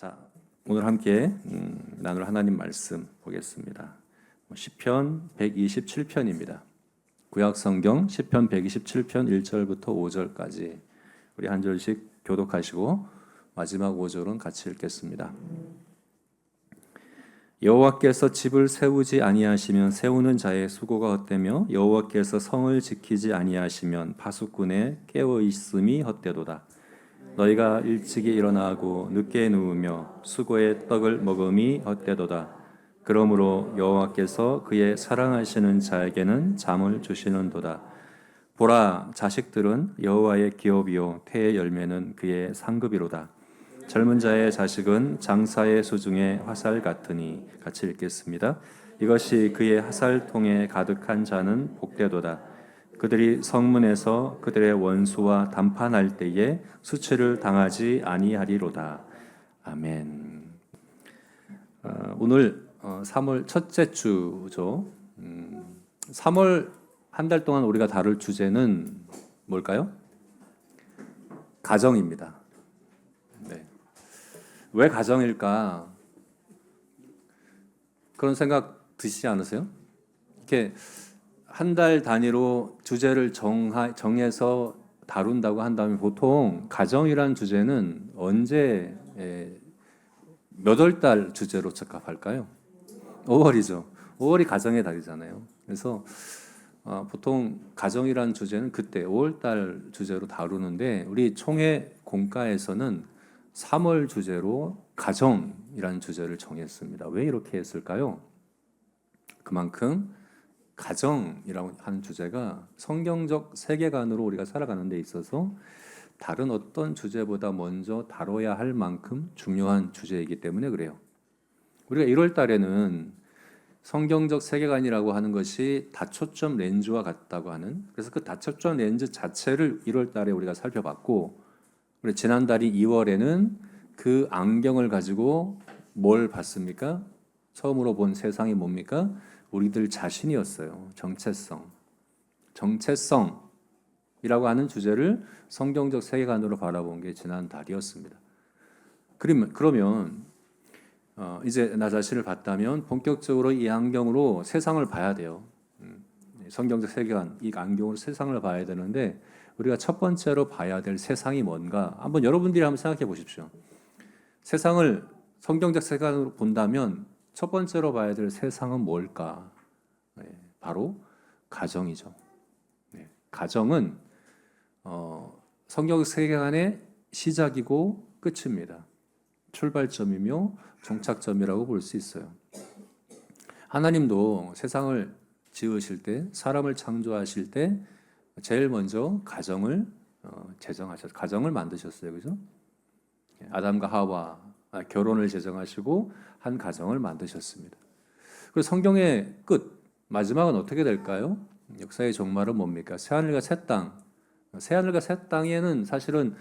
자, 오늘 함께 나눌 하나님 말씀 보겠습니다. 시편 127편입니다. 구약 성경 시편 127편 1절부터 5절까지 우리 한 절씩 교독하시고 마지막 5절은 같이 읽겠습니다. 여호와께서 집을 세우지 아니하시면 세우는 자의 수고가 헛되며 여호와께서 성을 지키지 아니하시면 파수꾼의 깨어 있음이 헛되도다. 너희가 일찍이 일어나고 늦게 누우며 수고의 떡을 먹음이 헛되도다. 그러므로 여호와께서 그의 사랑하시는 자에게는 잠을 주시는도다. 보라, 자식들은 여호와의 기업이요 태의 열매는 그의 상급이로다. 젊은 자의 자식은 장사의 수중에 화살 같으니. 같이 읽겠습니다. 이것이 그의 화살통에 가득한 자는 복되도다. 그들이 성문에서 그들의 원수와 담판할 때에 수치를 당하지 아니하리로다. 아멘. 오늘 3월 첫째 주죠. 3월 한 달 동안 우리가 다룰 주제는 뭘까요? 가정입니다. 네. 왜 가정일까? 그런 생각 드시지 않으세요? 이렇게 한 달 단위로 주제를 정해서 다룬다고 한다면 보통 가정이란 주제는 언제 몇 월 달 주제로 적합할까요? 5월이죠. 5월이 가정의 달이잖아요. 그래서 보통 가정이란 주제는 그때 5월 달 주제로 다루는데 우리 총회 공과에서는 3월 주제로 가정이라는 주제를 정했습니다. 왜 이렇게 했을까요? 그만큼 가정이라고 하는 주제가 성경적 세계관으로 우리가 살아가는 데 있어서 다른 어떤 주제보다 먼저 다뤄야 할 만큼 중요한 주제이기 때문에 그래요. 우리가 1월 달에는 성경적 세계관이라고 하는 것이 다초점 렌즈와 같다고 하는, 그래서 그 다초점 렌즈 자체를 1월 달에 우리가 살펴봤고, 우리 지난달인 2월에는 그 안경을 가지고 뭘 봤습니까? 처음으로 본 세상이 뭡니까? 우리들 자신이었어요. 정체성이라고 하는 주제를 성경적 세계관으로 바라본 게 지난 달이었습니다. 그러면 이제 나 자신을 봤다면 본격적으로 이 안경으로 세상을 봐야 돼요. 성경적 세계관, 이 안경으로 세상을 봐야 되는데 우리가 첫 번째로 봐야 될 세상이 뭔가 한번 여러분들이 한번 생각해 보십시오. 세상을 성경적 세계관으로 본다면 첫 번째로 봐야 될 세상은 뭘까? 바로 가정이죠. 가정은 성경 세계관의 시작이고 끝입니다. 출발점이며 종착점이라고 볼 수 있어요. 하나님도 세상을 지으실 때, 사람을 창조하실 때 제일 먼저 가정을 제정하셨어요. 가정을 만드셨어요. 그죠? 아담과 하와 결혼을 제정하시고 한 가정을 만드셨습니다. 그리고 성경의 끝, 마지막은 어떻게 될까요? 역사의 종말은 뭡니까? 새하늘과 새 땅. 새하늘과 새 땅에는 사실은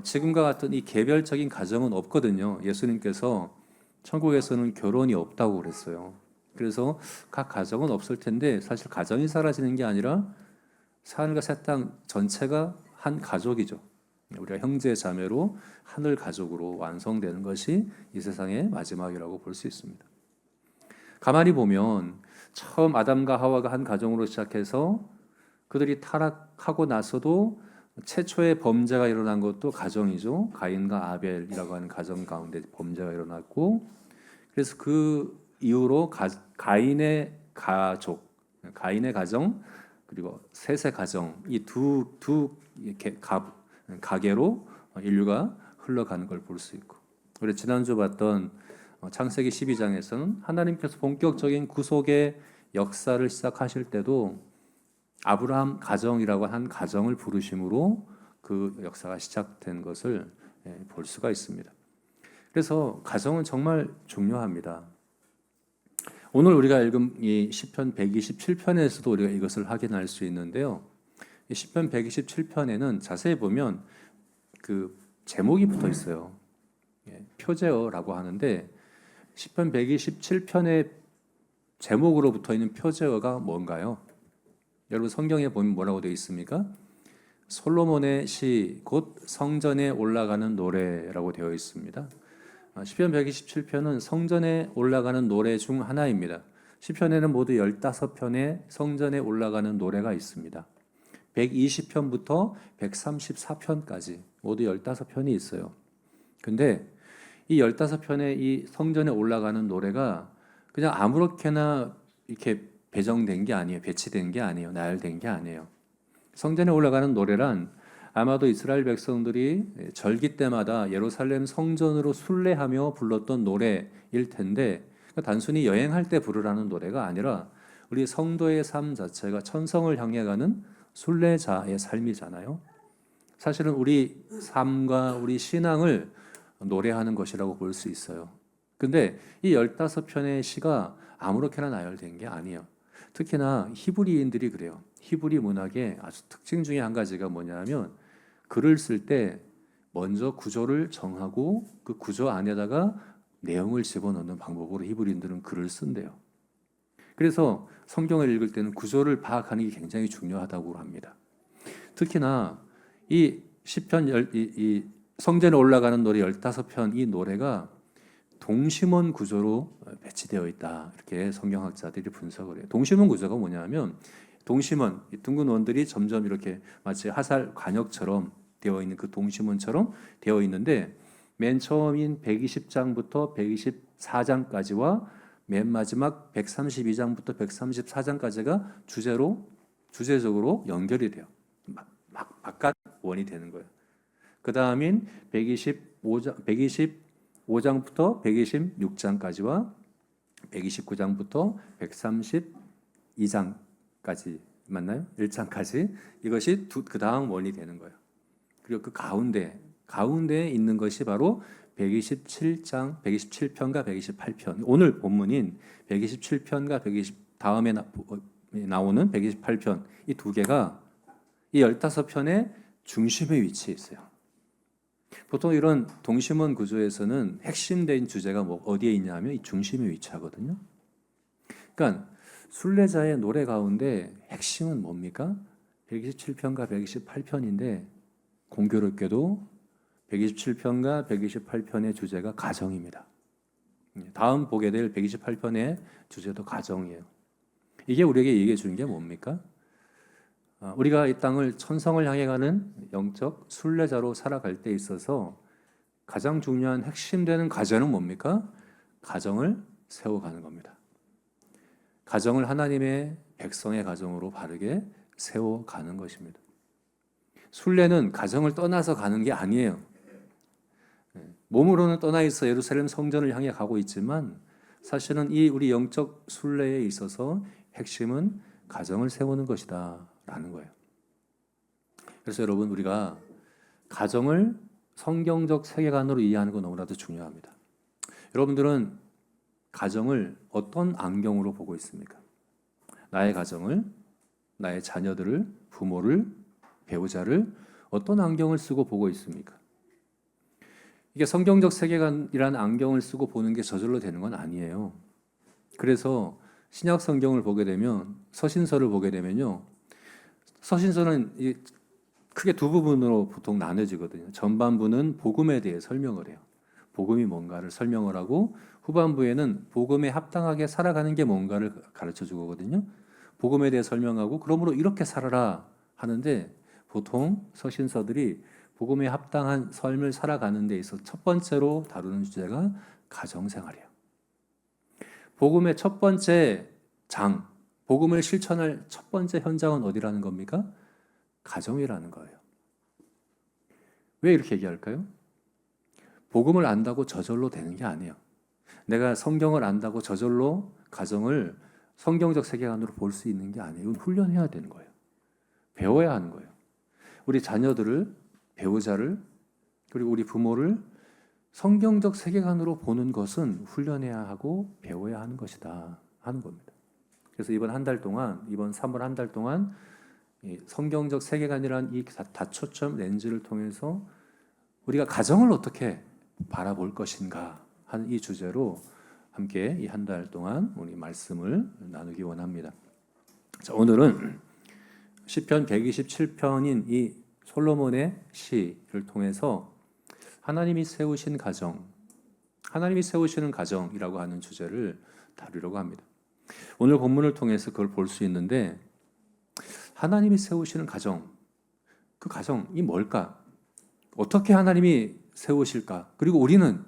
지금과 같은 이 개별적인 가정은 없거든요. 예수님께서 천국에서는 결혼이 없다고 그랬어요. 그래서 각 가정은 없을 텐데 사실 가정이 사라지는 게 아니라 새하늘과 새 땅 전체가 한 가족이죠. 우리가 형제 자매로 하늘 가족으로 완성되는 것이 이 세상의 마지막이라고 볼 수 있습니다. 가만히 보면 처음 아담과 하와가 한 가정으로 시작해서 그들이 타락하고 나서도 최초의 범죄가 일어난 것도 가정이죠. 가인과 아벨이라고 하는 가정 가운데 범죄가 일어났고, 그래서 그 이후로 가인의 가정 그리고 셋의 가정, 이 두 가계로 인류가 흘러가는 걸 볼 수 있고, 우리 지난주 봤던 창세기 12장에서는 하나님께서 본격적인 구속의 역사를 시작하실 때도 아브라함 가정이라고 한 가정을 부르심으로 그 역사가 시작된 것을 볼 수가 있습니다. 그래서 가정은 정말 중요합니다. 오늘 우리가 읽은 이 시편 127편에서도 우리가 이것을 확인할 수 있는데요. 이 시편 127편에는 자세히 보면 그 제목이 붙어 있어요. 표제어라고 하는데 시편 127편의 제목으로 붙어 있는 표제어가 뭔가요? 여러분 성경에 보면 뭐라고 되어 있습니까? 솔로몬의 시, 곧 성전에 올라가는 노래라고 되어 있습니다. 시편 127편은 성전에 올라가는 노래 중 하나입니다. 시편에는 모두 15편의 성전에 올라가는 노래가 있습니다. 120편부터 134편까지 모두 15편이 있어요. 근데 이 15편의 이 성전에 올라가는 노래가 그냥 아무렇게나 이렇게 배정된 게 아니에요. 배치된 게 아니에요. 나열된 게 아니에요. 성전에 올라가는 노래란 아마도 이스라엘 백성들이 절기 때마다 예루살렘 성전으로 순례하며 불렀던 노래일 텐데 단순히 여행할 때 부르라는 노래가 아니라 우리 성도의 삶 자체가 천성을 향해 가는 순례자의 삶이잖아요. 사실은 우리 삶과 우리 신앙을 노래하는 것이라고 볼 수 있어요. 근데 이 15편의 시가 아무렇게나 나열된 게 아니에요. 특히나 히브리인들이 그래요. 히브리 문학의 아주 특징 중에 한 가지가 뭐냐면 글을 쓸 때 먼저 구조를 정하고 그 구조 안에다가 내용을 집어넣는 방법으로 히브리인들은 글을 쓴대요. 그래서 성경을 읽을 때는 구조를 파악하는 게 굉장히 중요하다고 합니다. 특히나 이 시편 이 성전에 올라가는 노래 15편 이 노래가 동심원 구조로 배치되어 있다. 이렇게 성경학자들이 분석을 해요. 동심원 구조가 뭐냐면 동심원, 둥근 원들이 점점 이렇게 마치 화살 관역처럼 되어 있는 그 동심원처럼 되어 있는데 맨 처음인 120장부터 124장까지와 맨 마지막 132장부터 134장까지가 주제적으로 연결이 돼요. 바깥 원이 되는 거예요. 그 다음인 125장부터 126장까지와 129장부터 132장까지 맞나요? 1장까지 이것이 그 다음 원이 되는 거예요. 그리고 그 가운데에 있는 것이 바로 127편과 128편. 오늘 본문인 127편과 120 다음에 나오는 128편 이 두 개가 이 15편의 중심에 위치해 있어요. 보통 이런 동심원 구조에서는 핵심된 주제가 어디에 있냐면 이 중심에 위치하거든요. 그러니까 순례자의 노래 가운데 핵심은 뭡니까? 127편과 128편인데 공교롭게도 127편과 128편의 주제가 가정입니다. 다음 보게 될 128편의 주제도 가정이에요. 이게 우리에게 얘기해 주는 게 뭡니까? 우리가 이 땅을 천성을 향해 가는 영적 순례자로 살아갈 때 있어서 가장 중요한 핵심되는 과제는 뭡니까? 가정을 세워가는 겁니다. 가정을 하나님의 백성의 가정으로 바르게 세워가는 것입니다. 순례는 가정을 떠나서 가는 게 아니에요. 몸으로는 떠나 있어 예루살렘 성전을 향해 가고 있지만 사실은 이 우리 영적 순례에 있어서 핵심은 가정을 세우는 것이다 라는 거예요. 그래서 여러분 우리가 가정을 성경적 세계관으로 이해하는 건 너무나도 중요합니다. 여러분들은 가정을 어떤 안경으로 보고 있습니까? 나의 가정을, 나의 자녀들을, 부모를, 배우자를 어떤 안경을 쓰고 보고 있습니까? 이게 성경적 세계관이라는 안경을 쓰고 보는 게 저절로 되는 건 아니에요. 그래서 신약 성경을 보게 되면 서신서를 보게 되면요. 서신서는 크게 두 부분으로 보통 나눠지거든요. 전반부는 복음에 대해 설명을 해요. 복음이 뭔가를 설명을 하고 후반부에는 복음에 합당하게 살아가는 게 뭔가를 가르쳐 주거든요. 복음에 대해 설명하고 그러므로 이렇게 살아라 하는데 보통 서신서들이 복음에 합당한 삶을 살아가는 데 있어서 첫 번째로 다루는 주제가 가정생활이에요. 복음의 첫 번째 장, 복음을 실천할 첫 번째 현장은 어디라는 겁니까? 가정이라는 거예요. 왜 이렇게 얘기할까요? 복음을 안다고 저절로 되는 게 아니에요. 내가 성경을 안다고 저절로 가정을 성경적 세계관으로 볼 수 있는 게 아니에요. 이건 훈련해야 되는 거예요. 배워야 하는 거예요. 우리 자녀들을, 배우자를, 그리고 우리 부모를 성경적 세계관으로 보는 것은 훈련해야 하고 배워야 하는 것이다 하는 겁니다. 그래서 이번 3월 한 달 동안 성경적 세계관이란 이 다초점 렌즈를 통해서 우리가 가정을 어떻게 바라볼 것인가 하는 이 주제로 함께 이 한 달 동안 우리 말씀을 나누기 원합니다. 자, 오늘은 시편 127편인 이 솔로몬의 시를 통해서 하나님이 세우신 가정, 하나님이 세우시는 가정이라고 하는 주제를 다루려고 합니다. 오늘 본문을 통해서 그걸 볼 수 있는데 하나님이 세우시는 가정, 그 가정이 뭘까? 어떻게 하나님이 세우실까? 그리고 우리는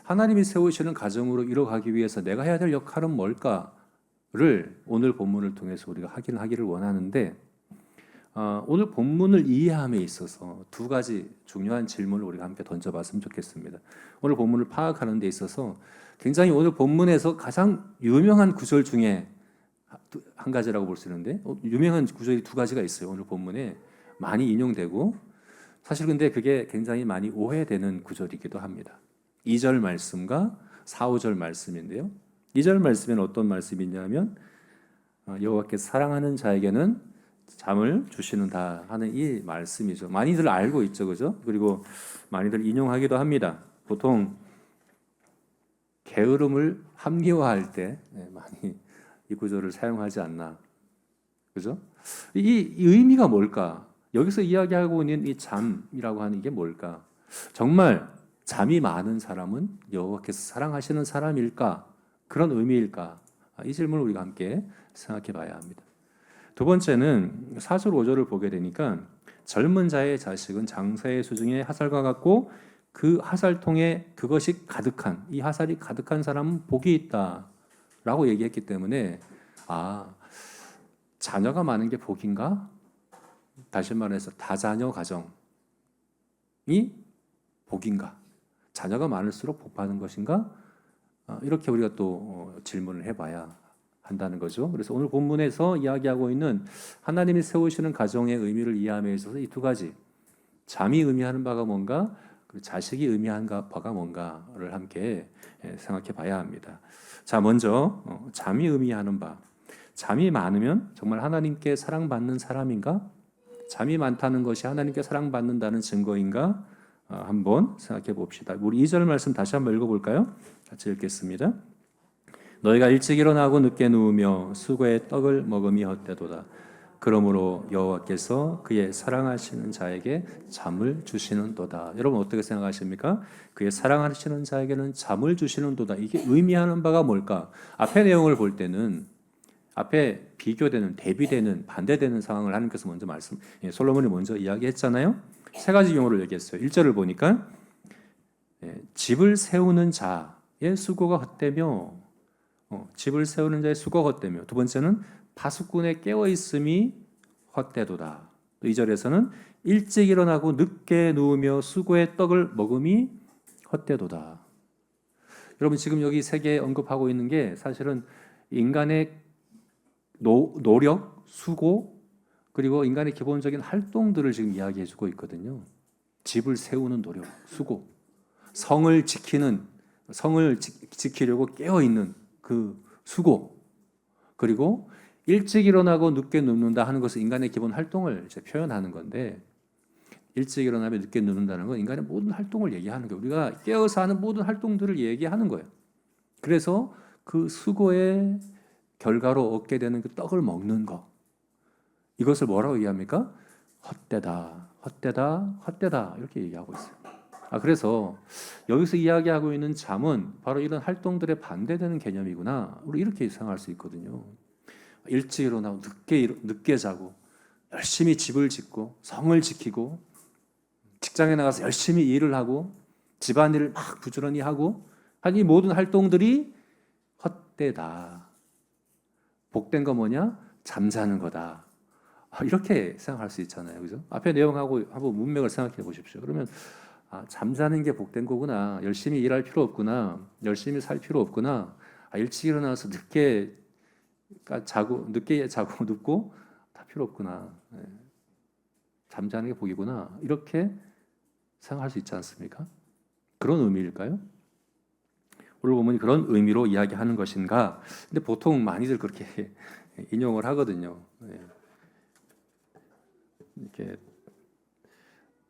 하나님이 세우시는 가정으로 이뤄가기 위해서 내가 해야 될 역할은 뭘까를 오늘 본문을 통해서 우리가 확인하기를 원하는데 오늘 본문을 이해함에 있어서 두 가지 중요한 질문을 우리가 함께 던져봤으면 좋겠습니다. 오늘 본문을 파악하는 데 있어서 굉장히 오늘 본문에서 가장 유명한 구절 중에 한 가지라고 볼 수 있는데 유명한 구절이 두 가지가 있어요. 오늘 본문에 많이 인용되고 사실 근데 그게 굉장히 많이 오해되는 구절이기도 합니다. 2절 말씀과 4, 5절 말씀인데요. 2절 말씀에는 어떤 말씀이 있냐면 여호와께서 사랑하는 자에게는 잠을 주시는다 하는 이 말씀이죠. 많이들 알고 있죠, 그죠? 그리고 많이들 인용하기도 합니다. 보통 게으름을 합리화할 때 많이 이 구절을 사용하지 않나, 그죠? 이 의미가 뭘까? 여기서 이야기하고 있는 이 잠이라고 하는 게 뭘까? 정말 잠이 많은 사람은 여호와께서 사랑하시는 사람일까? 그런 의미일까? 이 질문을 우리가 함께 생각해 봐야 합니다. 두 번째는 4절 5절을 보게 되니까 젊은 자의 자식은 장사의 수중에 화살과 같고 그 화살통에 그것이 가득한 이 화살이 가득한 사람은 복이 있다라고 얘기했기 때문에 자녀가 많은 게 복인가? 다시 말해서 다자녀 가정이 복인가? 자녀가 많을수록 복 받는 것인가? 이렇게 우리가 또 질문을 해봐야 한다는 거죠. 그래서 오늘 본문에서 이야기하고 있는 하나님이 세우시는 가정의 의미를 이해함에 있어서 이 두 가지 잠이 의미하는 바가 뭔가 그리고 자식이 의미하는 바가 뭔가를 함께 생각해 봐야 합니다. 자, 먼저 잠이 의미하는 바. 잠이 많으면 정말 하나님께 사랑받는 사람인가? 잠이 많다는 것이 하나님께 사랑받는다는 증거인가? 한번 생각해 봅시다. 우리 2절 말씀 다시 한번 읽어볼까요? 같이 읽겠습니다. 너희가 일찍 일어나고 늦게 누우며 수고의 떡을 먹음이 헛되도다. 그러므로 여호와께서 그의 사랑하시는 자에게 잠을 주시는도다. 여러분 어떻게 생각하십니까? 그의 사랑하시는 자에게는 잠을 주시는도다. 이게 의미하는 바가 뭘까? 앞의 내용을 볼 때는 앞에 비교되는, 대비되는, 반대되는 상황을 하나님께서 먼저 솔로몬이 먼저 이야기했잖아요. 세 가지 경우를 얘기했어요. 1절을 보니까 집을 세우는 자의 수고가 헛되며 집을 세우는 자의 수고가 헛되며 두 번째는 파수꾼의 깨어있음이 헛되도다. 또 2절에서는 일찍 일어나고 늦게 누우며 수고의 떡을 먹음이 헛되도다. 여러분 지금 여기 세 개 언급하고 있는 게 사실은 인간의 노력, 수고 그리고 인간의 기본적인 활동들을 지금 이야기해주고 있거든요. 집을 세우는 노력, 수고, 성을 지키려고 깨어있는 그 수고, 그리고 일찍 일어나고 늦게 눕는다 하는 것은 인간의 기본 활동을 이제 표현하는 건데 일찍 일어나면 늦게 눕는다는 건 인간의 모든 활동을 얘기하는 거예요. 우리가 깨어서 하는 모든 활동들을 얘기하는 거예요. 그래서 그 수고의 결과로 얻게 되는 그 떡을 먹는 것, 이것을 뭐라고 얘기합니까? 헛되다 이렇게 얘기하고 있어요. 그래서 여기서 이야기하고 있는 잠은 바로 이런 활동들에 반대되는 개념이구나. 우리 이렇게 생각할 수 있거든요. 일찍 일어나고 늦게 자고 열심히 집을 짓고 성을 지키고 직장에 나가서 열심히 일을 하고 집안일을 막 부지런히 하고 한 이 모든 활동들이 헛되다. 복된 거 뭐냐? 잠자는 거다. 이렇게 생각할 수 있잖아요. 그죠? 앞에 내용하고 한번 문맥을 생각해 보십시오. 그러면 잠자는 게 복된 거구나. 열심히 일할 필요 없구나. 열심히 살 필요 없구나. 일찍 일어나서 늦게 자고 눕고 다 필요 없구나. 잠자는 게 복이구나. 이렇게 생각할 수 있지 않습니까? 그런 의미일까요? 오늘 보면 그런 의미로 이야기하는 것인가? 근데 보통 많이들 그렇게 인용을 하거든요. 이렇게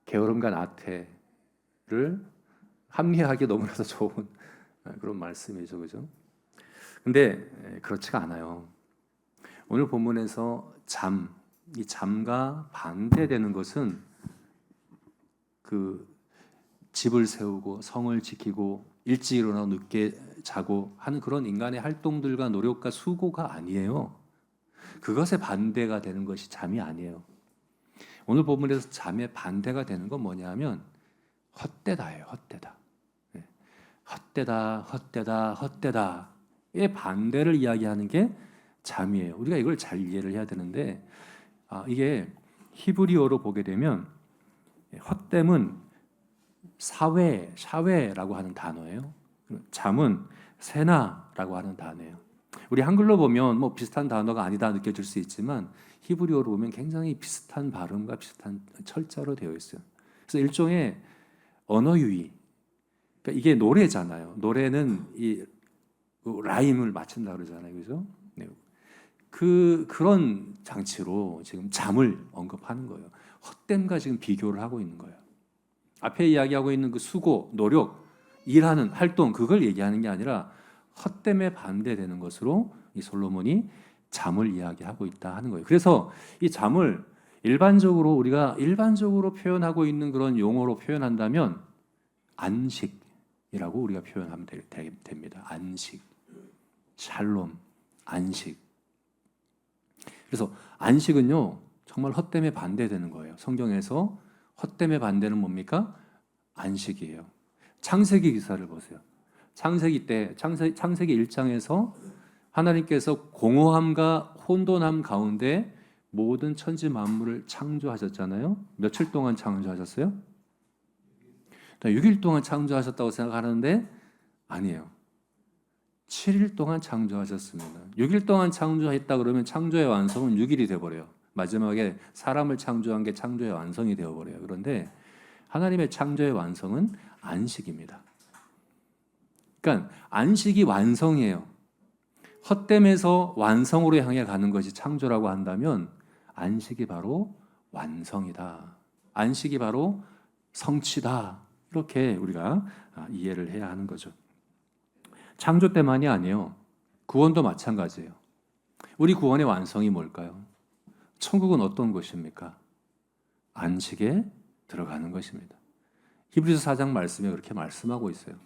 게으름과 나태를 합리화하기 너무나도 좋은 그런 말씀이죠, 그죠? 근데 그렇지가 않아요. 오늘 본문에서 이 잠과 반대되는 것은 그 집을 세우고 성을 지키고 일찍 일어나고 늦게 자고 하는 그런 인간의 활동들과 노력과 수고가 아니에요. 그것에 반대가 되는 것이 잠이 아니에요. 오늘 본문에서 잠의 반대가 되는 건 뭐냐면 헛되다예요. 헛되다. 네. 헛되다, 헛되다, 헛되다의 반대를 이야기하는 게 잠이에요. 우리가 이걸 잘 이해를 해야 되는데 이게 히브리어로 보게 되면 헛됨은 샤웨라고 하는 단어예요. 잠은 세나라고 하는 단어예요. 우리 한글로 보면 뭐 비슷한 단어가 아니다 느껴질 수 있지만 히브리어로 보면 굉장히 비슷한 발음과 비슷한 철자로 되어 있어요. 그래서 일종의 언어 유희. 그러니까 이게 노래잖아요. 노래는 이 라임을 맞춘다 그러잖아요, 그죠? 네. 그런 장치로 지금 잠을 언급하는 거예요. 헛됨과 지금 비교를 하고 있는 거예요. 앞에 이야기하고 있는 그 수고, 노력, 일하는 활동 그걸 얘기하는 게 아니라 헛됨에 반대되는 것으로 이 솔로몬이 잠을 이야기하고 있다 하는 거예요. 그래서 이 잠을 우리가 일반적으로 표현하고 있는 그런 용어로 표현한다면 안식이라고 우리가 표현하면 됩니다. 안식, 샬롬, 안식. 그래서 안식은요 정말 헛됨에 반대되는 거예요. 성경에서 헛됨의 반대는 뭡니까? 안식이에요. 창세기 기사를 보세요. 창세기 1장에서 하나님께서 공허함과 혼돈함 가운데 모든 천지 만물을 창조하셨잖아요. 며칠 동안 창조하셨어요? 6일 동안 창조하셨다고 생각하는데 아니에요. 7일 동안 창조하셨습니다. 6일 동안 창조했다 그러면 창조의 완성은 6일이 되어버려요. 마지막에 사람을 창조한 게 창조의 완성이 되어버려요. 그런데 하나님의 창조의 완성은 안식입니다. 그러니까 안식이 완성이에요. 헛됨에서 완성으로 향해 가는 것이 창조라고 한다면 안식이 바로 완성이다. 안식이 바로 성취다. 이렇게 우리가 이해를 해야 하는 거죠. 창조 때만이 아니에요. 구원도 마찬가지예요. 우리 구원의 완성이 뭘까요? 천국은 어떤 곳입니까? 안식에 들어가는 것입니다. 히브리서 4장 말씀에 그렇게 말씀하고 있어요.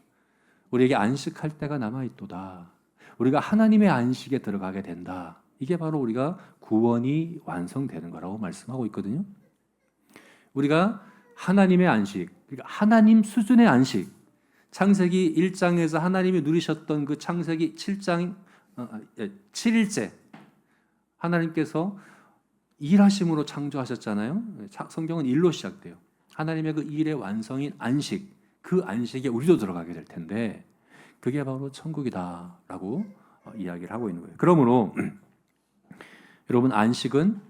우리에게 안식할 때가 남아있도다. 우리가 하나님의 안식에 들어가게 된다. 이게 바로 우리가 구원이 완성되는 거라고 말씀하고 있거든요. 우리가 하나님의 안식, 그러니까 하나님 수준의 안식, 창세기 1장에서 하나님이 누리셨던 그 창세기 7일째 하나님께서 일하심으로 창조하셨잖아요. 성경은 일로 시작돼요. 하나님의 그 일의 완성인 안식, 그 안식에 우리도 들어가게 될 텐데 그게 바로 천국이다라고 이야기를 하고 있는 거예요. 그러므로 여러분 안식은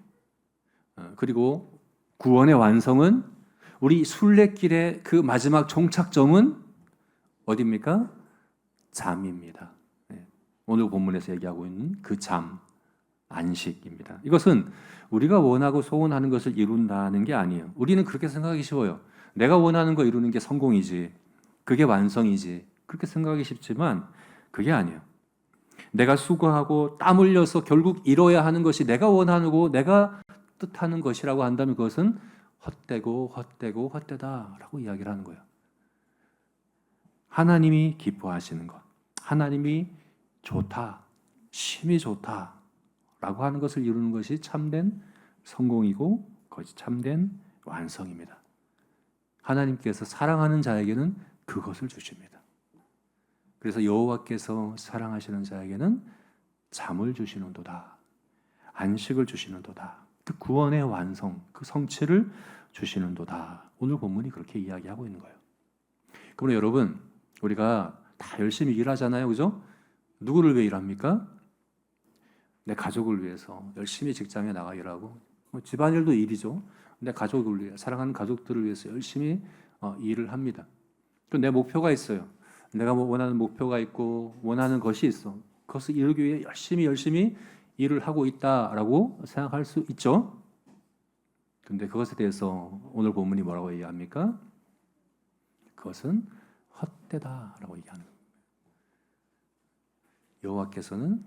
그리고 구원의 완성은 우리 순례길의 그 마지막 종착점은 어디입니까? 잠입니다. 오늘 본문에서 얘기하고 있는 그 잠, 안식입니다. 이것은 우리가 원하고 소원하는 것을 이룬다는 게 아니에요. 우리는 그렇게 생각하기 쉬워요. 내가 원하는 거 이루는 게 성공이지, 그게 완성이지, 그렇게 생각하기 쉽지만 그게 아니에요. 내가 수고하고 땀 흘려서 결국 이뤄야 하는 것이 내가 원하고 내가 뜻하는 것이라고 한다면 그것은 헛되다라고 이야기를 하는 거예요. 하나님이 기뻐하시는 것, 하나님이 좋다, 심히 좋다라고 하는 것을 이루는 것이 참된 성공이고 그것이 참된 완성입니다. 하나님께서 사랑하는 자에게는 그것을 주십니다. 그래서 여호와께서 사랑하시는 자에게는 잠을 주시는도다, 안식을 주시는도다, 그 구원의 완성, 그 성취를 주시는도다. 오늘 본문이 그렇게 이야기하고 있는 거예요. 그러면 여러분, 우리가 다 열심히 일하잖아요, 그죠? 누구를 위해 일합니까? 내 가족을 위해서 열심히 직장에 나가 일하고, 집안일도 일이죠. 내 가족을 위해, 사랑하는 가족들을 위해서 열심히 일을 합니다. 또 내 목표가 있어요. 내가 뭐 원하는 목표가 있고 원하는 것이 있어. 그것을 이루기 위해 열심히 일을 하고 있다라고 생각할 수 있죠. 근데 그것에 대해서 오늘 본문이 뭐라고 얘기합니까? 그것은 헛되다라고 얘기하는 겁니다. 여호와께서는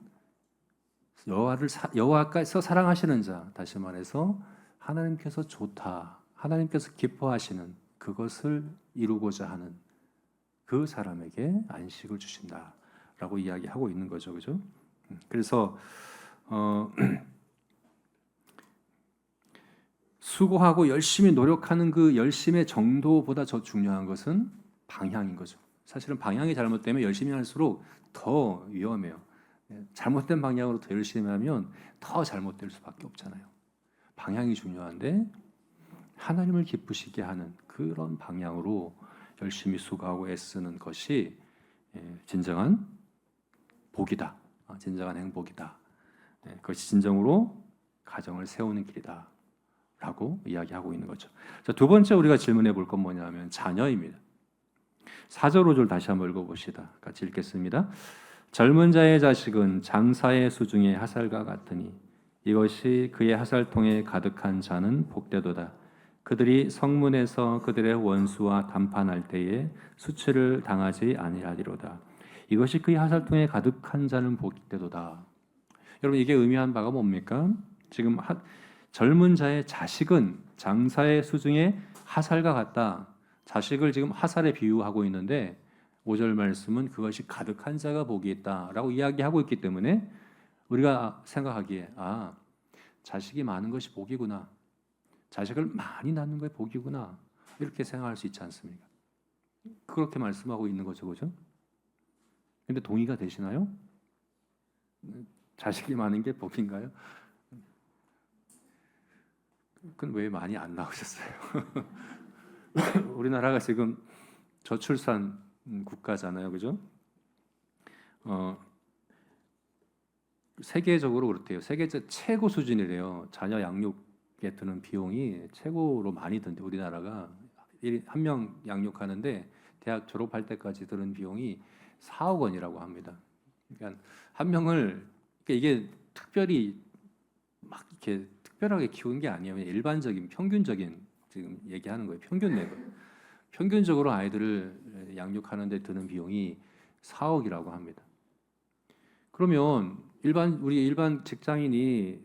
여호와께서 사랑하시는 자, 다시 말해서 하나님께서 좋다, 하나님께서 기뻐하시는 그것을 이루고자 하는 그 사람에게 안식을 주신다라고 이야기하고 있는 거죠, 그죠? 그래서 수고하고 열심히 노력하는 그 열심의 정도보다 더 중요한 것은 방향인 거죠. 사실은 방향이 잘못되면 열심히 할수록 더 위험해요. 잘못된 방향으로 더 열심히 하면 더 잘못될 수밖에 없잖아요. 방향이 중요한데 하나님을 기쁘시게 하는 그런 방향으로 열심히 수고하고 애쓰는 것이 진정한 복이다. 진정한 행복이다. 그것이 진정으로 가정을 세우는 길이다. 라고 이야기하고 있는 거죠. 자, 두 번째 우리가 질문해 볼 건 뭐냐면 자녀입니다. 4절 5절 다시 한번 읽어봅시다. 같이 읽겠습니다. 젊은 자의 자식은 장사의 수중에 하살과 같으니 이것이 그의 하살통에 가득한 자는 복되도다. 그들이 성문에서 그들의 원수와 담판할 때에 수치를 당하지 아니하리로다. 이것이 그의 하살통에 가득한 자는 복되도다. 여러분 이게 의미한 바가 뭡니까? 지금 젊은 자의 자식은 장사의 수중에 하살과 같다. 자식을 지금 하살에 비유하고 있는데 5절 말씀은 그것이 가득한 자가 복이 있다라고 이야기하고 있기 때문에 우리가 생각하기에 자식이 많은 것이 복이구나. 자식을 많이 낳는 것이 복이구나. 이렇게 생각할 수 있지 않습니까? 그렇게 말씀하고 있는 거죠. 그죠? 근데 동의가 되시나요? 자식이 많은 게 복인가요? 그건 왜 많이 안 나오셨어요? 우리나라가 지금 저출산 국가잖아요, 그죠? 세계적으로 그렇대요. 세계적 최고 수준이래요. 자녀 양육에 드는 비용이 최고로 많이 든대. 우리나라가 한 명 양육하는데 대학 졸업할 때까지 드는 비용이 4억 원이라고 합니다. 그러니까 한 명을 이게 특별히 막 이렇게 특별하게 키운 게 아니에요. 일반적인 평균적인 지금 얘기하는 거예요. 평균 내고 평균적으로 아이들을 양육하는 데 드는 비용이 4억이라고 합니다. 그러면 우리 일반 직장인이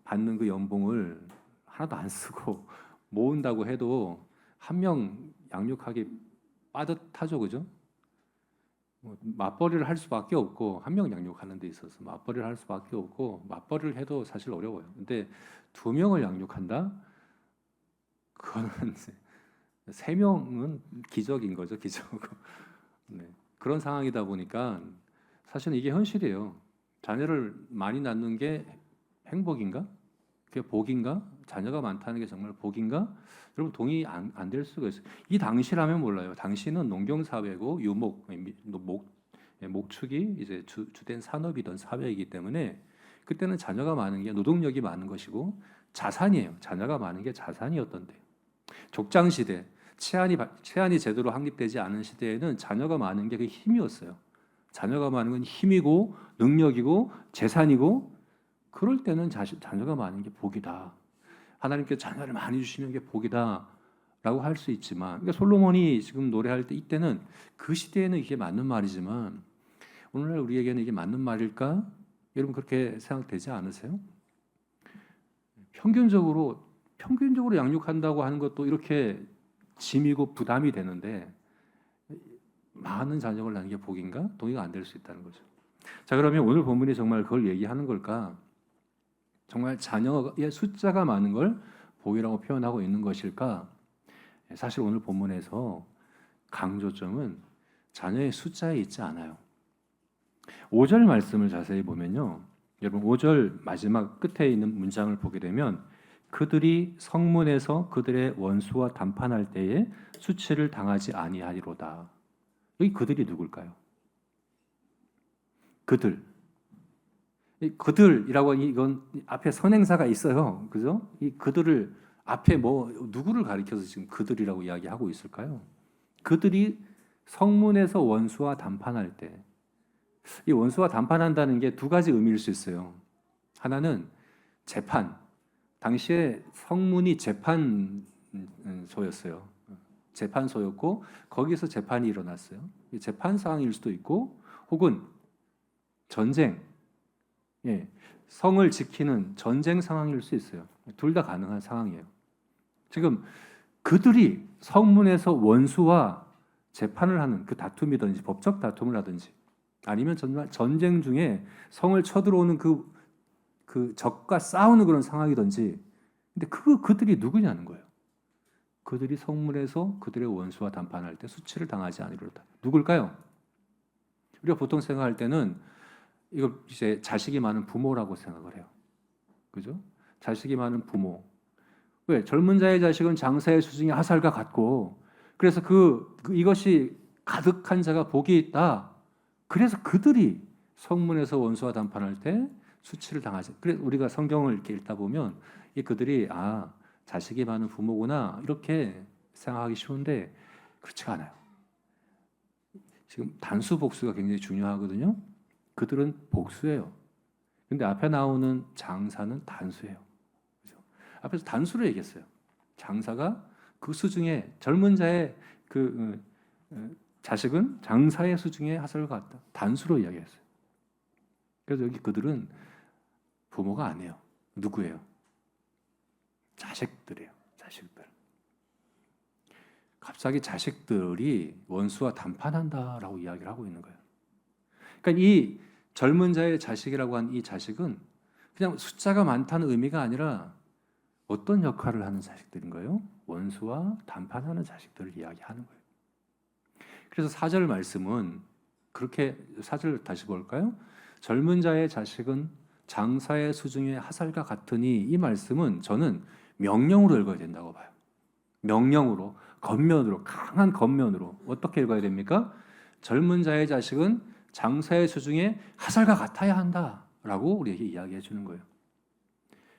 받는 그 연봉을 하나도 안 쓰고 모은다고 해도 한 명 양육하기 빠듯하죠, 그죠? 맞벌이를 할 수밖에 없고 한 명 양육하는 데 있어서 맞벌이를 할 수밖에 없고 맞벌이를 해도 사실 어려워요. 근데 2명을 양육한다? 그거는 3명은 기적인 거죠, 기적. 네. 그런 상황이다 보니까 사실은 이게 현실이에요. 자녀를 많이 낳는 게 행복인가? 그게 복인가? 자녀가 많다는 게 정말 복인가? 여러분 동의 안 될 수가 있어요. 이 당시라면 몰라요. 당시는 농경 사회고 목축이 이제 주된 산업이던 사회이기 때문에 그때는 자녀가 많은 게 노동력이 많은 것이고 자산이에요. 자녀가 많은 게 자산이었던데. 족장 시대, 체안이 제대로 확립되지 않은 시대에는 자녀가 많은 게 그 힘이었어요. 자녀가 많은 건 힘이고 능력이고 재산이고 그럴 때는 자녀가 많은 게 복이다. 하나님께 자녀를 많이 주시는 게 복이다라고 할 수 있지만, 그러니까 솔로몬이 지금 노래할 때 이때는 그 시대에는 이게 맞는 말이지만 오늘날 우리에게는 이게 맞는 말일까? 여러분 그렇게 생각되지 않으세요? 평균적으로 양육한다고 하는 것도 이렇게 짐이고 부담이 되는데 많은 자녀를 낳는 게 복인가? 동의가 안 될 수 있다는 거죠. 자, 그러면 오늘 본문이 정말 그걸 얘기하는 걸까? 정말 자녀의 숫자가 많은 걸 복이라고 표현하고 있는 것일까? 사실 오늘 본문에서 강조점은 자녀의 숫자에 있지 않아요. 5절 말씀을 자세히 보면요. 여러분 5절 마지막 끝에 있는 문장을 보게 되면 그들이 성문에서 그들의 원수와 담판할 때에 수치를 당하지 아니하리로다. 여기 그들이 누굴까요? 그들이라고 이건 앞에 선행사가 있어요. 그죠? 이 그들을 앞에 누구를 가리켜서 지금 그들이라고 이야기하고 있을까요? 그들이 성문에서 원수와 담판할 때, 이 원수와 담판한다는 게 두 가지 의미일 수 있어요. 하나는 재판. 당시에 성문이 재판소였어요. 재판소였고 거기서 재판이 일어났어요. 재판 상황일 수도 있고 혹은 전쟁, 성을 지키는 전쟁 상황일 수 있어요. 둘 다 가능한 상황이에요. 지금 그들이 성문에서 원수와 재판을 하는 그 다툼이든지 법적 다툼을 하든지 아니면 정말 전쟁 중에 성을 쳐들어오는 그 적과 싸우는 그런 상황이든지 근데 그들이 누구냐는 거예요. 그들이 성문에서 그들의 원수와 담판할 때 수치를 당하지 않으리로다. 누굴까요? 우리가 보통 생각할 때는 이거 이제 자식이 많은 부모라고 생각을 해요. 그죠? 자식이 많은 부모. 왜? 젊은 자의 자식은 장사의 수중에 화살과 같고 그래서 이것이 가득한 자가 복이 있다. 그래서 그들이 성문에서 원수와 담판할 때 수치를 당하지. 그래서 우리가 성경을 이렇게 읽다 보면 그들이 자식이 많은 부모구나 이렇게 생각하기 쉬운데 그렇지가 않아요. 지금 단수 복수가 굉장히 중요하거든요. 그들은 복수예요. 근데 앞에 나오는 장사는 단수예요. 그죠? 앞에서 단수로 얘기했어요. 장사가 그 수중에 젊은 자의 자식은 장사의 수중에 화살과 같다. 단수로 이야기했어요. 그래서 여기 그들은 부모가 아니에요. 누구예요? 자식들이에요. 자식들. 갑자기 자식들이 원수와 담판한다라고 이야기를 하고 있는 거예요. 그러니까 이 젊은 자의 자식이라고 한 이 자식은 그냥 숫자가 많다는 의미가 아니라 어떤 역할을 하는 자식들인 거예요? 원수와 담판하는 자식들을 이야기하는 거예요. 그래서 4절 말씀은 그렇게 4절 다시 볼까요? 젊은 자의 자식은 장사의 수중에 화살과 같으니 이 말씀은 저는 명령으로 읽어야 된다고 봐요. 명령으로, 겉면으로, 강한 겉면으로 어떻게 읽어야 됩니까? 젊은 자의 자식은 장사의 수중에 화살과 같아야 한다라고 우리에게 이야기해 주는 거예요.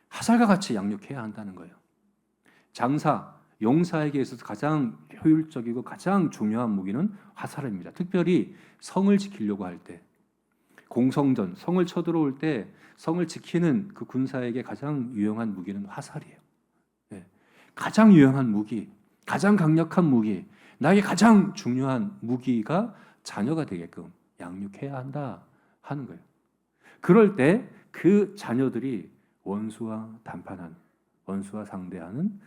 화살과 같이 양육해야 한다는 거예요. 장사, 용사에게 있어서 가장 효율적이고 가장 중요한 무기는 화살입니다. 특별히 성을 지키려고 할 때, 공성전, 성을 쳐들어올 때 성을 지키는 그 군사에게 가장 유용한 무기는 화살이에요. 네. 가장 유용한 무기, 가장 강력한 무기, 나에게 가장 중요한 무기가 자녀가 되게끔 양육해야 한다 하는 거예요. 그럴 때 그 자녀들이 원수와 담판하는, 원수와 상대하는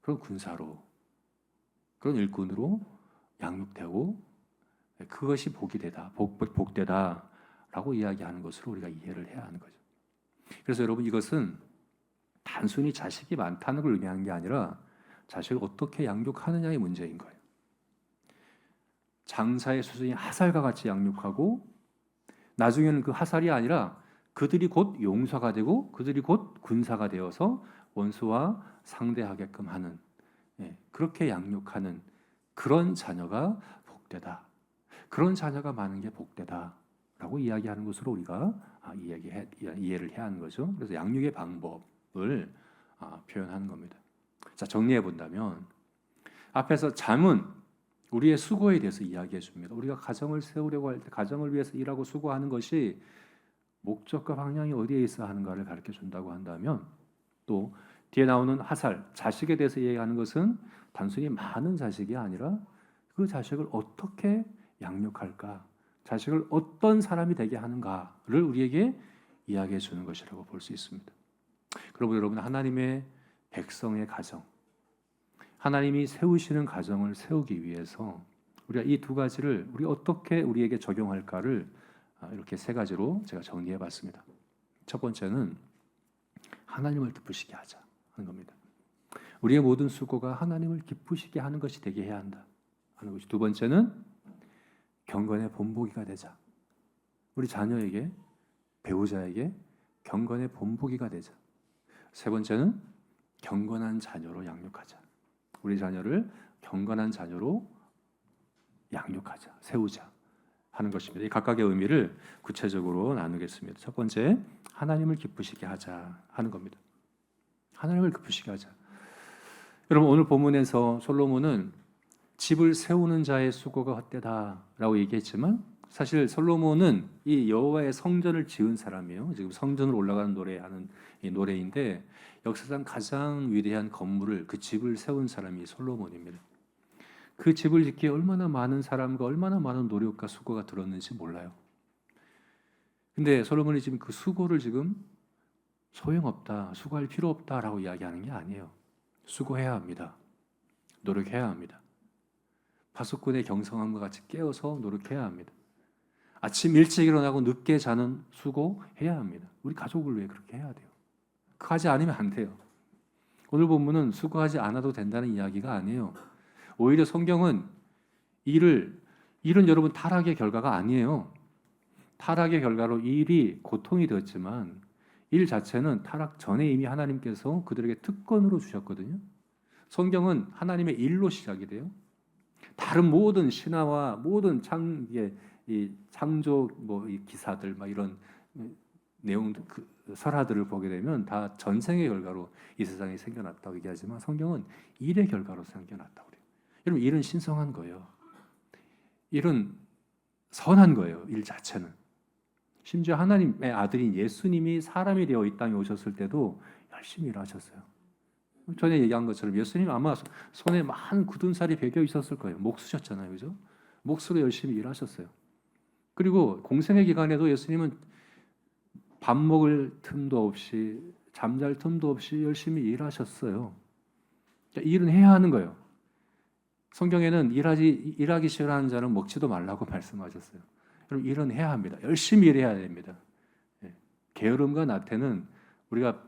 그런 군사로, 그런 일꾼으로 양육되고 그것이 복이 되다, 복되다라고 이야기하는 것으로 우리가 이해를 해야 하는 거죠. 그래서 여러분 이것은 단순히 자식이 많다는 걸 의미하는 게 아니라 자식을 어떻게 양육하느냐의 문제인 거예요. 장사의 수준이 화살과 같이 양육하고 나중에는 그 화살이 아니라 그들이 곧 용사가 되고 그들이 곧 군사가 되어서 원수와 상대하게끔 하는 그렇게 양육하는 그런 자녀가 복되다. 그런 자녀가 많은 게 복되다라고 이야기하는 것으로 우리가 이해를 해야 하는 거죠. 그래서 양육의 방법을 표현하는 겁니다. 자, 정리해 본다면 앞에서 잠은 우리의 수고에 대해서 이야기해 줍니다. 우리가 가정을 세우려고 할 때 가정을 위해서 일하고 수고하는 것이 목적과 방향이 어디에 있어야 하는가를 가르쳐 준다고 한다면 또 뒤에 나오는 화살, 자식에 대해서 이야기하는 것은 단순히 많은 자식이 아니라 그 자식을 어떻게 양육할까, 자식을 어떤 사람이 되게 하는가를 우리에게 이야기해 주는 것이라고 볼 수 있습니다. 그러므로 여러분 하나님의 백성의 가정, 하나님이 세우시는 가정을 세우기 위해서 우리가 이 두 가지를 우리 어떻게 우리에게 적용할까를 이렇게 세 가지로 제가 정리해 봤습니다. 첫 번째는 하나님을 기쁘시게 하자 하는 겁니다. 우리의 모든 수고가 하나님을 기쁘시게 하는 것이 되게 해야 한다 하는 것이. 두 번째는 경건의 본보기가 되자. 우리 자녀에게, 배우자에게 경건의 본보기가 되자. 세 번째는 경건한 자녀로 양육하자. 우리 자녀를 경건한 자녀로 양육하자, 세우자 하는 것입니다. 이 각각의 의미를 구체적으로 나누겠습니다. 첫 번째, 하나님을 기쁘시게 하자 하는 겁니다. 하나님을 기쁘시게 하자. 여러분 오늘 본문에서 솔로몬은 집을 세우는 자의 수고가 헛되다라고 얘기했지만 사실 솔로몬은 이 여호와의 성전을 지은 사람이에요. 지금 성전으로 올라가는 노래하는 이 노래인데 역사상 가장 위대한 건물을 그 집을 세운 사람이 솔로몬입니다. 그 집을 짓기에 얼마나 많은 사람과 얼마나 많은 노력과 수고가 들었는지 몰라요. 근데 솔로몬이 지금 그 수고를 지금 소용없다, 수고할 필요 없다라고 이야기하는 게 아니에요. 수고해야 합니다. 노력해야 합니다. 파수꾼의 경성함과 같이 깨어서 노력해야 합니다. 아침 일찍 일어나고 늦게 자는 수고해야 합니다. 우리 가족을 위해 그렇게 해야 돼요. 그거 하지 않으면 안 돼요. 오늘 본문은 수고하지 않아도 된다는 이야기가 아니에요. 오히려 성경은 일은 여러분 타락의 결과가 아니에요. 타락의 결과로 일이 고통이 되었지만 일 자체는 타락 전에 이미 하나님께서 그들에게 특권으로 주셨거든요. 성경은 하나님의 일로 시작이 돼요. 다른 모든 신화와 모든 창조 이 기사들 이런 내용 설화들을 보게 되면 다 전생의 결과로 이 세상이 생겨났다고 얘기하지만 성경은 일의 결과로 생겨났다고 그래요. 여러분 일은 신성한 거예요. 일은 선한 거예요. 일 자체는. 심지어 하나님의 아들인 예수님이 사람이 되어 이 땅에 오셨을 때도 열심히 일하셨어요. 전에 얘기한 것처럼 예수님 아마 손에 많은 굳은 살이 배겨 있었을 거예요. 목 쓰셨잖아요, 그죠? 몫으로 열심히 일하셨어요. 그리고 공생의 기간에도 예수님은 밥 먹을 틈도 없이 잠잘 틈도 없이 열심히 일하셨어요. 그러니까 일은 해야 하는 거예요. 성경에는 일하기 싫어하는 자는 먹지도 말라고 말씀하셨어요. 여러분 일은 해야 합니다. 열심히 일해야 됩니다. 게으름과 나태는 우리가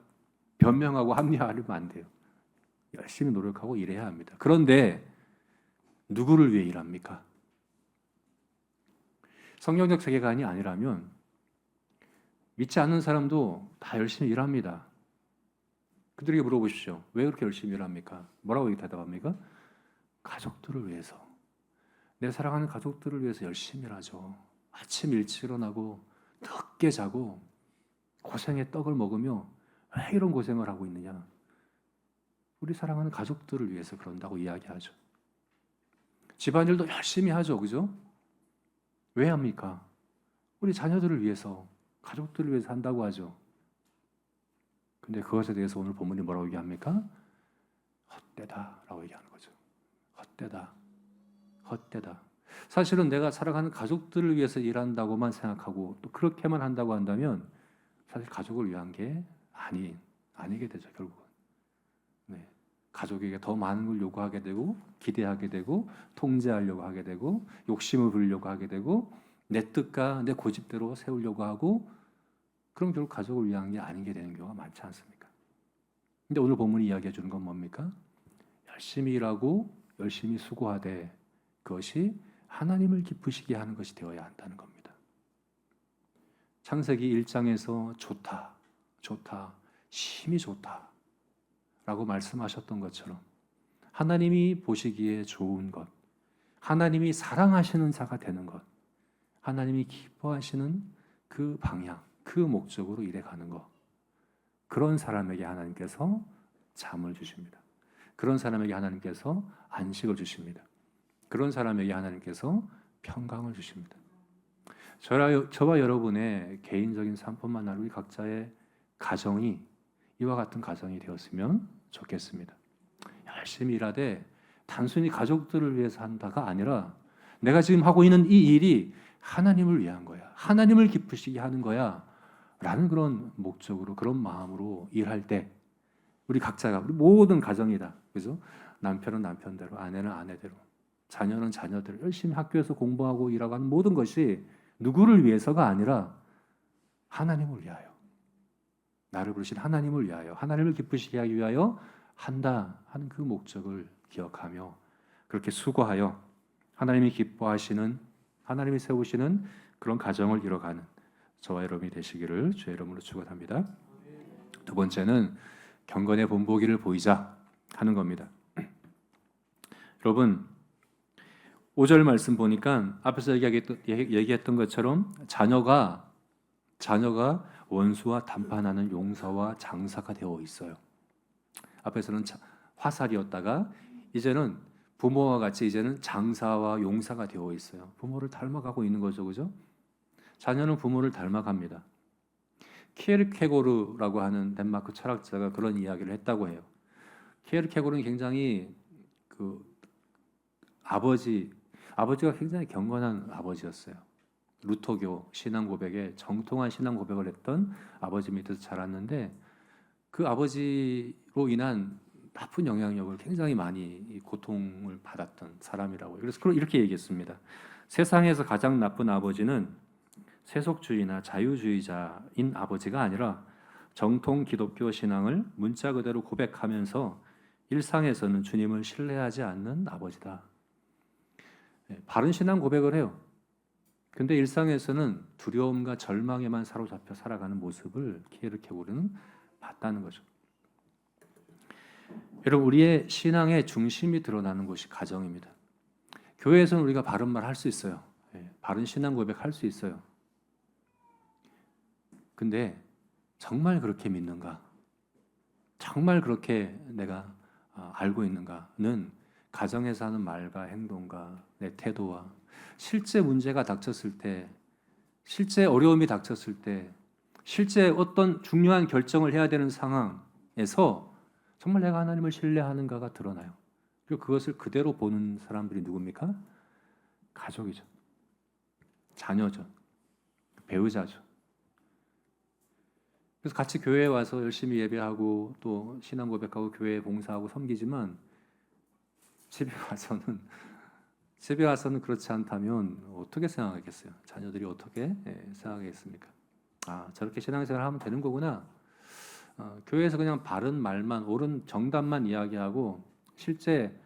변명하고 합리화하면 안 돼요. 열심히 노력하고 일해야 합니다. 그런데 누구를 위해 일합니까? 성경적 세계관이 아니라면 믿지 않는 사람도 다 열심히 일합니다. 그들에게 물어보십시오. 왜 그렇게 열심히 일합니까? 뭐라고 대답합니까? 가족들을 위해서. 내 사랑하는 가족들을 위해서 열심히 일하죠. 아침 일찍 일어나고 늦게 자고 고생의 떡을 먹으며 왜 이런 고생을 하고 있느냐? 우리 사랑하는 가족들을 위해서 그런다고 이야기하죠. 집안일도 열심히 하죠. 그죠? 왜 합니까? 우리 자녀들을 위해서, 가족들을 위해서 한다고 하죠. 근데 그것에 대해서 오늘 본문이 뭐라고 얘기합니까? 헛되다라고 얘기하는 거죠. 헛되다. 사실은 내가 사랑하는 가족들을 위해서 일한다고만 생각하고 또 그렇게만 한다고 한다면 사실 가족을 위한 게 아니게 되죠, 결국은. 네. 가족에게 더 많은 걸 요구하게 되고 기대하게 되고 통제하려고 하게 되고 욕심을 부리려고 하게 되고 내 뜻과 내 고집대로 세우려고 하고 그럼 결국 가족을 위한 게 아니게 되는 경우가 많지 않습니까? 근데 오늘 본문이 이야기해 주는 건 뭡니까? 열심히 일하고 열심히 수고하되 그것이 하나님을 기쁘시게 하는 것이 되어야 한다는 겁니다. 창세기 1장에서 좋다, 심히 좋다 라고 말씀하셨던 것처럼 하나님이 보시기에 좋은 것, 하나님이 사랑하시는 자가 되는 것, 하나님이 기뻐하시는 그 방향, 그 목적으로 일해가는 것, 그런 사람에게 하나님께서 잠을 주십니다. 그런 사람에게 하나님께서 안식을 주십니다. 그런 사람에게 하나님께서 평강을 주십니다. 저와 여러분의 개인적인 삶뿐만 아니라 우리 각자의 가정이 이와 같은 가정이 되었으면 좋겠습니다. 열심히 일하되 단순히 가족들을 위해서 한다가 아니라 내가 지금 하고 있는 이 일이 하나님을 위한 거야. 하나님을 기쁘시게 하는 거야. 라는 그런 목적으로, 그런 마음으로 일할 때 우리 각자가, 우리 모든 가정이다. 그래서 남편은 남편대로, 아내는 아내대로, 자녀는 자녀대로 열심히 학교에서 공부하고 일하고 하는 모든 것이 누구를 위해서가 아니라 하나님을 위하여, 나를 부르신 하나님을 위하여, 하나님을 기쁘시게 하기 위하여 한다 하는 그 목적을 기억하며 그렇게 수고하여 하나님이 기뻐하시는, 하나님이 세우시는 그런 가정을 이뤄가는 저와 여러분이 되시기를 주의 이름으로 축원합니다. 두 번째는 경건의 본보기를 보이자 하는 겁니다. 여러분 5절 말씀 보니까 앞에서 얘기했던 것처럼 자녀가 원수와 담판하는 용사와 장사가 되어 있어요. 앞에서는 화살이었다가 이제는 부모와 같이 이제는 장사와 용사가 되어 있어요. 부모를 닮아가고 있는 거죠, 그죠? 자녀는 부모를 닮아갑니다. 키에르케고르라고 하는 덴마크 철학자가 그런 이야기를 했다고 해요. 키에르케고르는 굉장히 아버지가 굉장히 경건한 아버지였어요. 루터교 신앙 고백에 정통한 신앙 고백을 했던 아버지 밑에서 자랐는데 그 아버지로 인한 나쁜 영향력을 굉장히 많이 이 고통을 받았던 사람이라고요. 그래서 이렇게 얘기했습니다. 세상에서 가장 나쁜 아버지는 세속주의나 자유주의자인 아버지가 아니라 정통 기독교 신앙을 문자 그대로 고백하면서 일상에서는 주님을 신뢰하지 않는 아버지다. 바른 신앙 고백을 해요. 근데 일상에서는 두려움과 절망에만 사로잡혀 살아가는 모습을 이렇게 우리는 봤다는 거죠. 여러분, 우리의 신앙의 중심이 드러나는 곳이 가정입니다. 교회에서는 우리가 바른 말 할 수 있어요. 바른 신앙 고백할 수 있어요. 근데 정말 그렇게 믿는가? 정말 그렇게 내가 알고 있는가는 가정에서 하는 말과 행동과 내 태도와 실제 문제가 닥쳤을 때, 실제 어려움이 닥쳤을 때, 실제 어떤 중요한 결정을 해야 되는 상황에서 정말 내가 하나님을 신뢰하는가가 드러나요. 그리고 그것을 그대로 보는 사람들이 누굽니까? 가족이죠. 자녀죠. 배우자죠. 그래서 같이 교회에 와서 열심히 예배하고 또 신앙 고백하고 교회에 봉사하고 섬기지만 집에 와서는 그렇지 않다면 어떻게 생각하겠어요? 자녀들이 어떻게 생각하겠습니까? 저렇게 신앙생활 하면 되는 거구나. 교회에서 그냥 바른 말만, 옳은 정답만 이야기하고 실제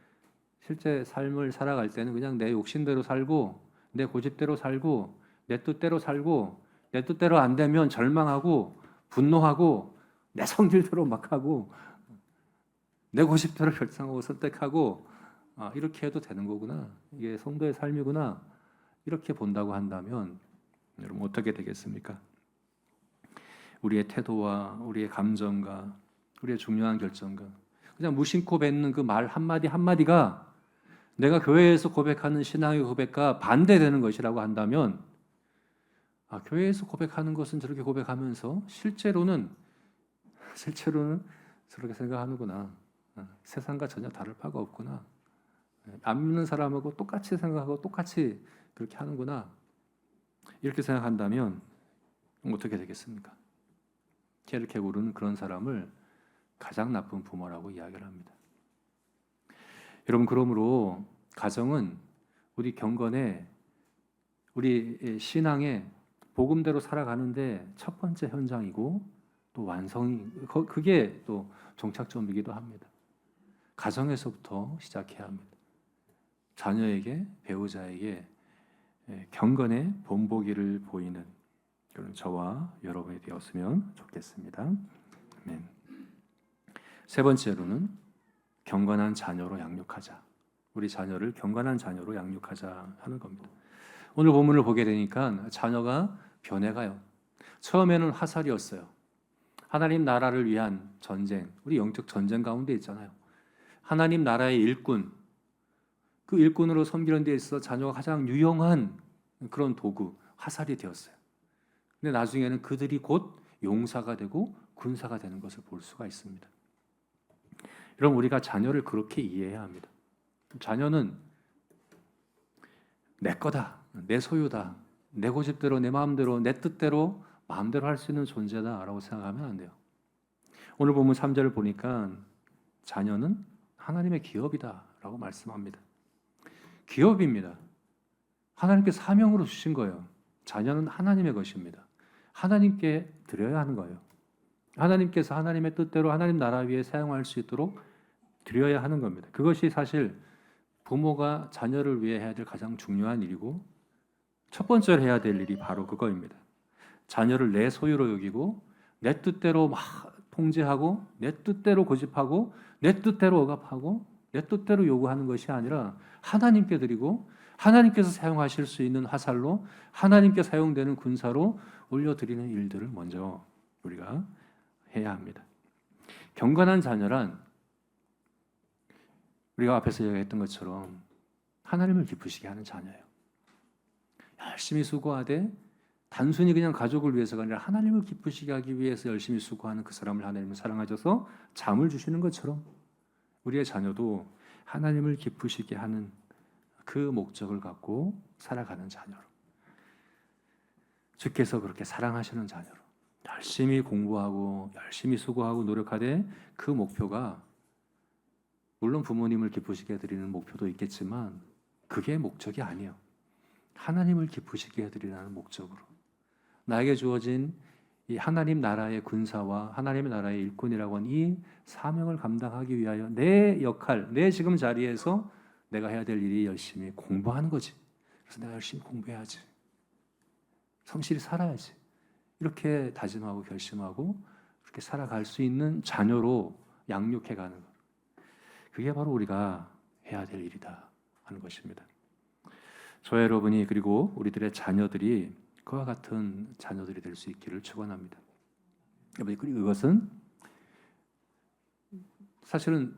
삶을 살아갈 때는 그냥 내 욕심대로 살고 내 고집대로 살고 내 뜻대로 살고 내 뜻대로 안 되면 절망하고 분노하고 내 성질대로 막 하고 내 고집대로 결정하고 선택하고 이렇게 해도 되는 거구나. 이게 성도의 삶이구나. 이렇게 본다고 한다면 여러분 어떻게 되겠습니까? 우리의 태도와 우리의 감정과 우리의 중요한 결정과 그냥 무심코 뱉는 그 말 한마디 한마디가 내가 교회에서 고백하는 신앙의 고백과 반대되는 것이라고 한다면 교회에서 고백하는 것은 저렇게 고백하면서 실제로는 저렇게 생각하는구나. 세상과 전혀 다를 바가 없구나. 안 믿는 사람하고 똑같이 생각하고 똑같이 그렇게 하는구나. 이렇게 생각한다면 어떻게 되겠습니까? 이렇게 고르는 그런 사람을 가장 나쁜 부모라고 이야기를 합니다. 여러분, 그러므로 가정은 우리 경건에 우리 신앙의 복음대로 살아가는데 첫 번째 현장이고 또 완성이 그게 또 종착점이기도 합니다. 가정에서부터 시작해야 합니다. 자녀에게 배우자에게 경건의 본보기를 보이는 그런 저와 여러분이 되었으면 좋겠습니다. 아멘. 세 번째로는 경건한 자녀로 양육하자. 우리 자녀를 경건한 자녀로 양육하자 하는 겁니다. 오늘 본문을 보게 되니까 자녀가 변해가요. 처음에는 화살이었어요. 하나님 나라를 위한 전쟁, 우리 영적 전쟁 가운데 있잖아요. 하나님 나라의 일꾼, 그 일꾼으로 섬기는 데 있어서 자녀가 가장 유용한 그런 도구, 화살이 되었어요. 근데 나중에는 그들이 곧 용사가 되고 군사가 되는 것을 볼 수가 있습니다. 여러분, 우리가 자녀를 그렇게 이해해야 합니다. 자녀는 내 거다, 내 소유다, 내 고집대로, 내 마음대로, 내 뜻대로 마음대로 할 수 있는 존재다라고 생각하면 안 돼요. 오늘 본문 3절을 보니까 자녀는 하나님의 기업이다라고 말씀합니다. 기업입니다. 하나님께 사명으로 주신 거예요. 자녀는 하나님의 것입니다. 하나님께 드려야 하는 거예요. 하나님께서 하나님의 뜻대로 하나님 나라 위에 사용할 수 있도록 드려야 하는 겁니다. 그것이 사실 부모가 자녀를 위해 해야 될 가장 중요한 일이고 첫 번째로 해야 될 일이 바로 그거입니다. 자녀를 내 소유로 여기고 내 뜻대로 막 통제하고 내 뜻대로 고집하고 내 뜻대로 억압하고 내 뜻대로 요구하는 것이 아니라 하나님께 드리고 하나님께서 사용하실 수 있는 화살로 하나님께 사용되는 군사로 올려드리는 일들을 먼저 우리가 해야 합니다. 경건한 자녀란 우리가 앞에서 얘기했던 것처럼 하나님을 기쁘시게 하는 자녀예요. 열심히 수고하되 단순히 그냥 가족을 위해서가 아니라 하나님을 기쁘시게 하기 위해서 열심히 수고하는 그 사람을 하나님은 사랑하셔서 잠을 주시는 것처럼 우리의 자녀도 하나님을 기쁘시게 하는 그 목적을 갖고 살아가는 자녀로, 주께서 그렇게 사랑하시는 자녀로 열심히 공부하고 열심히 수고하고 노력하되 그 목표가 물론 부모님을 기쁘시게 해드리는 목표도 있겠지만 그게 목적이 아니에요. 하나님을 기쁘시게 해드리라는 목적으로 나에게 주어진 이 하나님 나라의 군사와 하나님의 나라의 일꾼이라고 하는 이 사명을 감당하기 위하여 내 역할, 내 지금 자리에서 내가 해야 될 일이 열심히 공부하는 거지. 그래서 내가 열심히 공부해야지. 성실히 살아야지. 이렇게 다짐하고 결심하고 그렇게 살아갈 수 있는 자녀로 양육해가는 것. 그게 바로 우리가 해야 될 일이다 하는 것입니다. 저 여러분이 그리고 우리들의 자녀들이 그와 같은 자녀들이 될 수 있기를 축원합니다. 그리고 이것은 사실은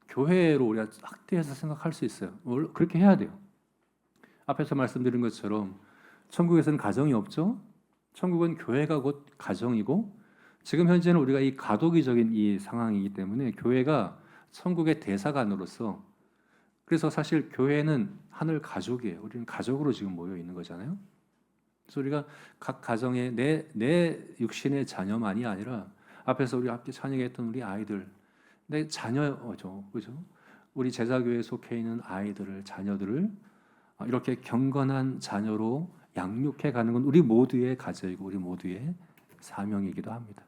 교회로 우리가 확대해서 생각할 수 있어요. 그렇게 해야 돼요. 앞에서 말씀드린 것처럼 천국에서는 가정이 없죠. 천국은 교회가 곧 가정이고 지금 현재는 우리가 이 가도기적인 이 상황이기 때문에 교회가 천국의 대사관으로서 그래서 사실 교회는 하늘 가족이에요. 우리는 가족으로 지금 모여 있는 거잖아요. 그래서 우리가 각 가정의 내 육신의 자녀만이 아니라 앞에서 우리 앞에 찬양했던 우리 아이들, 내 자녀죠, 그죠? 우리 제자교회에 속해 있는 아이들을 자녀들을 이렇게 경건한 자녀로 양육해 가는 건 우리 모두의 가정이고 우리 모두의 사명이기도 합니다.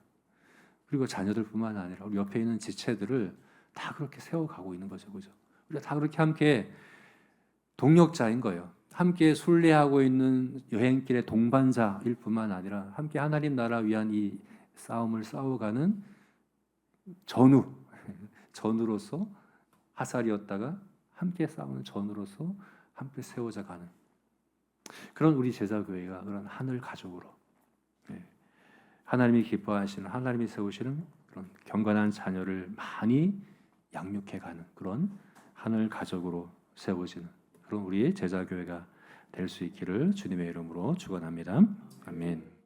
그리고 자녀들뿐만 아니라 우리 옆에 있는 지체들을 다 그렇게 세워가고 있는 거죠, 그죠? 우리가 다 그렇게 함께 동력자인 거예요. 함께 순례하고 있는 여행길의 동반자일 뿐만 아니라 함께 하나님 나라 위한 이 싸움을 싸워가는 전우로서 하살이었다가 함께 싸우는 전우로서 함께 세워져 가는 그런 우리 제자교회가 그런 하늘 가족으로 하나님이 기뻐하시는 하나님이 세우시는 그런 경건한 자녀를 많이 양육해가는 그런 하늘 가족으로 세워지는 그런 우리의 제자교회가 될 수 있기를 주님의 이름으로 축원합니다. 아멘.